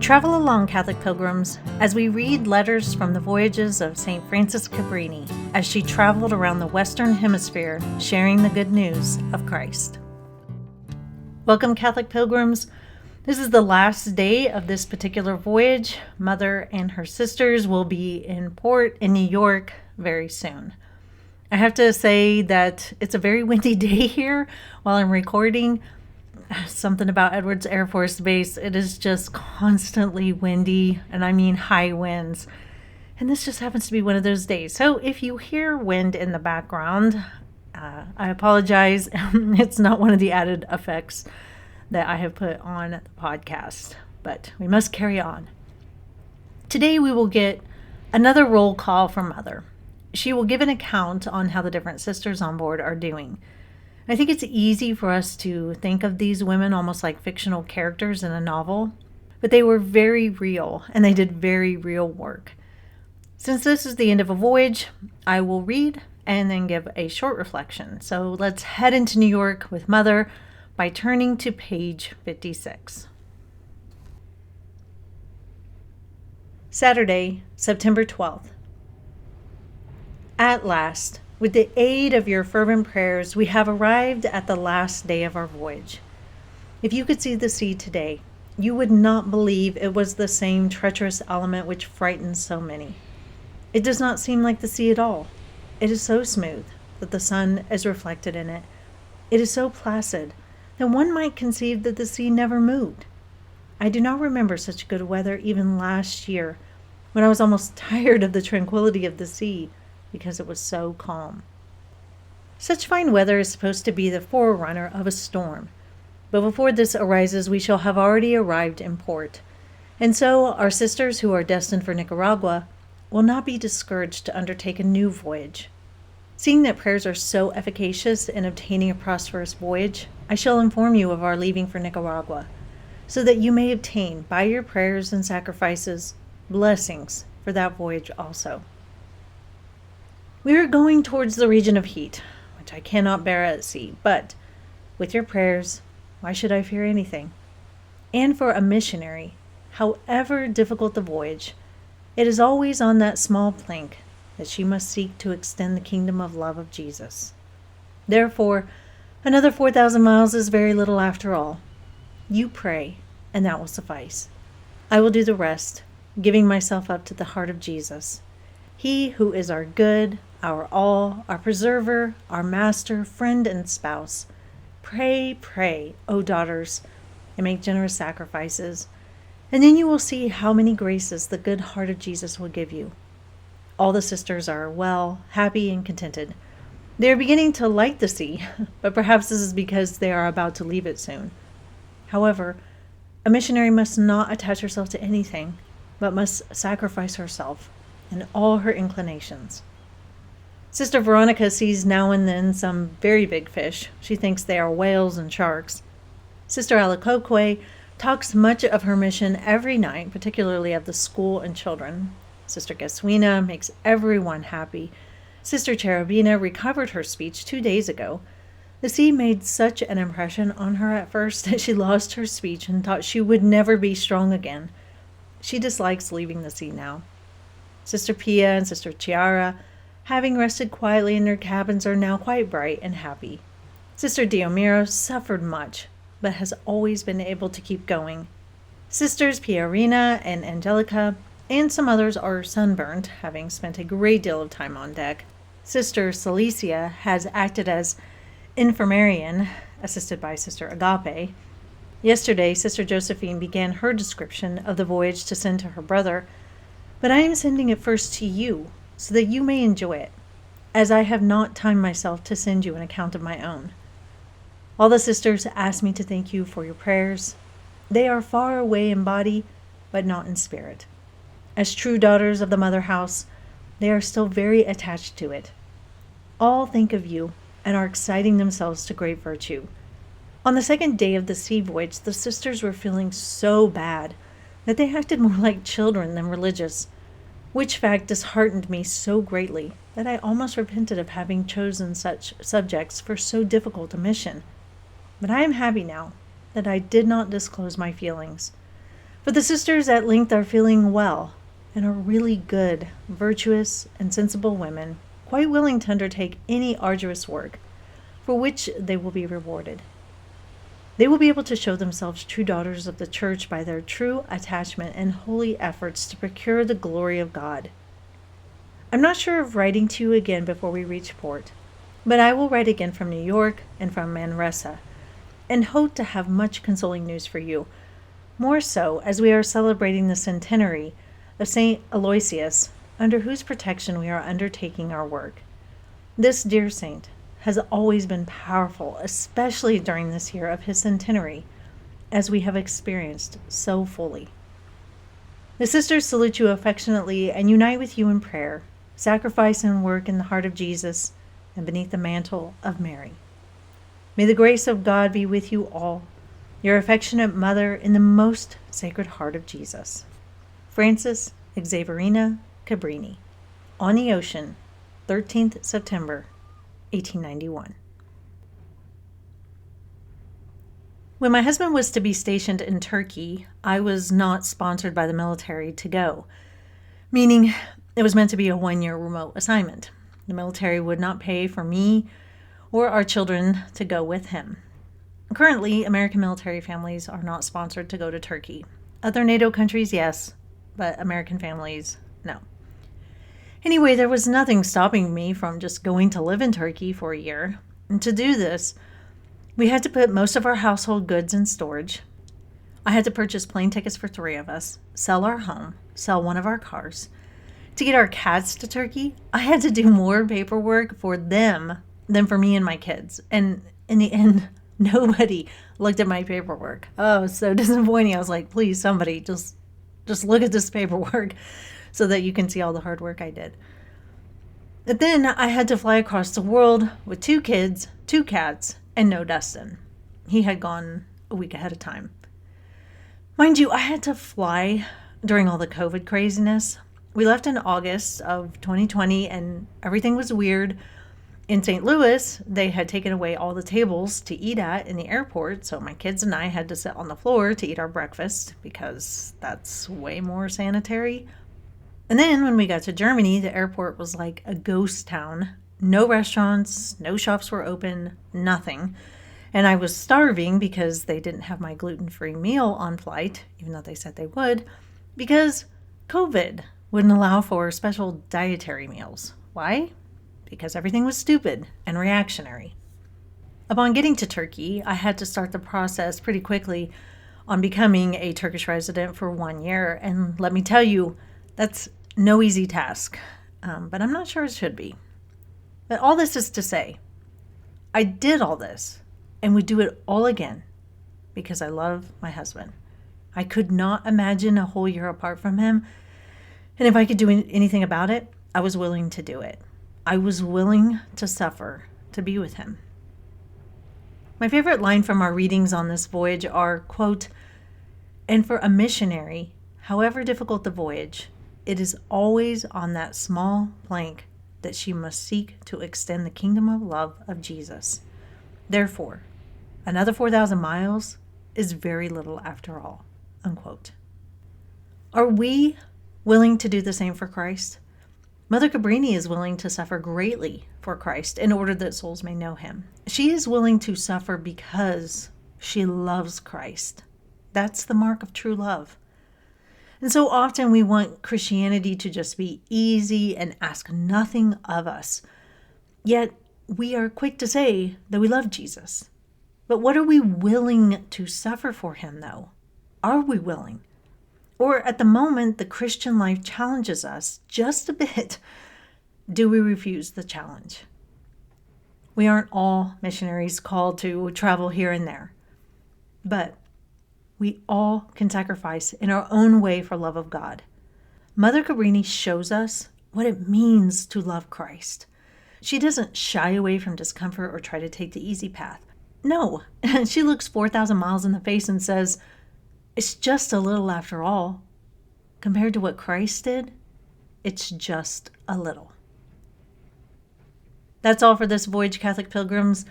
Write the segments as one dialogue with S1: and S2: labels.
S1: Travel along, Catholic pilgrims, as we read letters from the voyages of St. Frances Cabrini as she traveled around the Western Hemisphere sharing the good news of Christ. Welcome, Catholic pilgrims. This is the last day of this particular voyage. Mother and her sisters will be in port in New York very soon. I have to say that it's a very windy day here while I'm recording. Something about Edwards Air Force Base, it is just constantly windy, and I mean high winds. And this just happens to be one of those days. So if you hear wind in the background, I apologize. It's not one of the added effects that I have put on the podcast, but we must carry on. Today we will get another roll call from Mother. She will give an account on how the different sisters on board are doing. I think it's easy for us to think of these women almost like fictional characters in a novel, but they were very real and they did very real work. Since this is the end of a voyage, I will read and then give a short reflection. So let's head into New York with Mother by turning to page 56. Saturday, September 12th. At last, with the aid of your fervent prayers, we have arrived at the last day of our voyage. If you could see the sea today, you would not believe it was the same treacherous element which frightens so many. It does not seem like the sea at all. It is so smooth that the sun is reflected in it. It is so placid that one might conceive that the sea never moved. I do not remember such good weather even last year, when I was almost tired of the tranquility of the sea, because it was so calm. Such fine weather is supposed to be the forerunner of a storm, but before this arises we shall have already arrived in port, and so our sisters who are destined for Nicaragua will not be discouraged to undertake a new voyage. Seeing that prayers are so efficacious in obtaining a prosperous voyage, I shall inform you of our leaving for Nicaragua, so that you may obtain, by your prayers and sacrifices, blessings for that voyage also. We are going towards the region of heat, which I cannot bear at sea, but with your prayers, why should I fear anything? And for a missionary, however difficult the voyage, it is always on that small plank that she must seek to extend the kingdom of love of Jesus. Therefore, another 4,000 miles is very little after all. You pray, and that will suffice. I will do the rest, giving myself up to the heart of Jesus. He who is our good, our all, our preserver, our master, friend, and spouse. Pray, pray, O daughters, and make generous sacrifices, and then you will see how many graces the good heart of Jesus will give you. All the sisters are well, happy, and contented. They are beginning to like the sea, but perhaps this is because they are about to leave it soon. However, a missionary must not attach herself to anything, but must sacrifice herself and all her inclinations. Sister Veronica sees now and then some very big fish. She thinks they are whales and sharks. Sister Alacoque talks much of her mission every night, particularly of the school and children. Sister Gaswina makes everyone happy. Sister Cherubina recovered her speech 2 days ago. The sea made such an impression on her at first that she lost her speech and thought she would never be strong again. She dislikes leaving the sea now. Sister Pia and Sister Chiara, having rested quietly in their cabins, are now quite bright and happy. Sister Diomira suffered much, but has always been able to keep going. Sisters Piarina and Angelica and some others are sunburned, having spent a great deal of time on deck. Sister Celicia has acted as infirmarian, assisted by Sister Agape. Yesterday, Sister Josephine began her description of the voyage to send to her brother, but I am sending it first to you, so that you may enjoy it, as I have not time myself to send you an account of my own. All the sisters ask me to thank you for your prayers. They are far away in body, but not in spirit. As true daughters of the Mother House, they are still very attached to it. All think of you and are exciting themselves to great virtue. On the second day of the sea voyage, the sisters were feeling so bad that they acted more like children than religious, which fact disheartened me so greatly that I almost repented of having chosen such subjects for so difficult a mission. But I am happy now that I did not disclose my feelings. But the sisters at length are feeling well and are really good, virtuous, and sensible women, quite willing to undertake any arduous work for which they will be rewarded. They will be able to show themselves true daughters of the church by their true attachment and holy efforts to procure the glory of God. I'm not sure of writing to you again before we reach port, but I will write again from New York and from Manresa, and hope to have much consoling news for you, more so as we are celebrating the centenary of St. Aloysius, under whose protection we are undertaking our work. This dear saint has always been powerful, especially during this year of his centenary, as we have experienced so fully. The sisters salute you affectionately and unite with you in prayer, sacrifice and work in the heart of Jesus and beneath the mantle of Mary. May the grace of God be with you all, your affectionate mother in the most sacred heart of Jesus. Frances Xaverina Cabrini. On the Ocean, 13th September, 1891. When my husband was to be stationed in Turkey, I was not sponsored by the military to go, meaning it was meant to be a 1-year remote assignment. The military would not pay for me or our children to go with him. Currently, American military families are not sponsored to go to Turkey. Other NATO countries, yes, but American families, no. Anyway, there was nothing stopping me from just going to live in Turkey for a year. And to do this, we had to put most of our household goods in storage. I had to purchase plane tickets for 3 of us, sell our home, sell one of our cars. To get our cats to Turkey, I had to do more paperwork for them than for me and my kids. And in the end, nobody looked at my paperwork. Oh, it was so disappointing. I was like, please, somebody, just look at this paperwork so that you can see all the hard work I did. But then I had to fly across the world with 2 kids, 2 cats, and no Dustin. He had gone a week ahead of time. Mind you, I had to fly during all the COVID craziness. We left in August of 2020 and everything was weird. In St. Louis, they had taken away all the tables to eat at in the airport, so my kids and I had to sit on the floor to eat our breakfast because that's way more sanitary. And then when we got to Germany, the airport was like a ghost town. No restaurants, no shops were open, nothing. And I was starving because they didn't have my gluten-free meal on flight, even though they said they would, because COVID wouldn't allow for special dietary meals. Why? Because everything was stupid and reactionary. Upon getting to Turkey, I had to start the process pretty quickly on becoming a Turkish resident for 1 year. And let me tell you, that's no easy task, but I'm not sure it should be. But all this is to say, I did all this and would do it all again because I love my husband. I could not imagine a whole year apart from him. And if I could do anything about it, I was willing to do it. I was willing to suffer to be with him. My favorite line from our readings on this voyage are, quote, "And for a missionary, however difficult the voyage, it is always on that small plank that she must seek to extend the kingdom of love of Jesus. Therefore, another 4,000 miles is very little after all," unquote. Are we willing to do the same for Christ? Mother Cabrini is willing to suffer greatly for Christ in order that souls may know him. She is willing to suffer because she loves Christ. That's the mark of true love. And so often we want Christianity to just be easy and ask nothing of us. Yet we are quick to say that we love Jesus. But what are we willing to suffer for him, though? Are we willing? Or at the moment the Christian life challenges us just a bit, do we refuse the challenge? We aren't all missionaries called to travel here and there, but we all can sacrifice in our own way for love of God. Mother Cabrini shows us what it means to love Christ. She doesn't shy away from discomfort or try to take the easy path. No, she looks 4,000 miles in the face and says, it's just a little after all. Compared to what Christ did, it's just a little. That's all for this voyage, Catholic Pilgrims.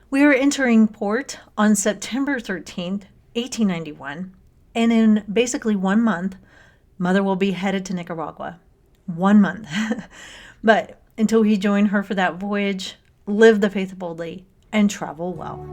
S1: We are entering port on September 13th, 1891, And in basically 1 month, Mother will be headed to Nicaragua. 1 month. But until he joined her for that voyage, live the faith boldly and travel well.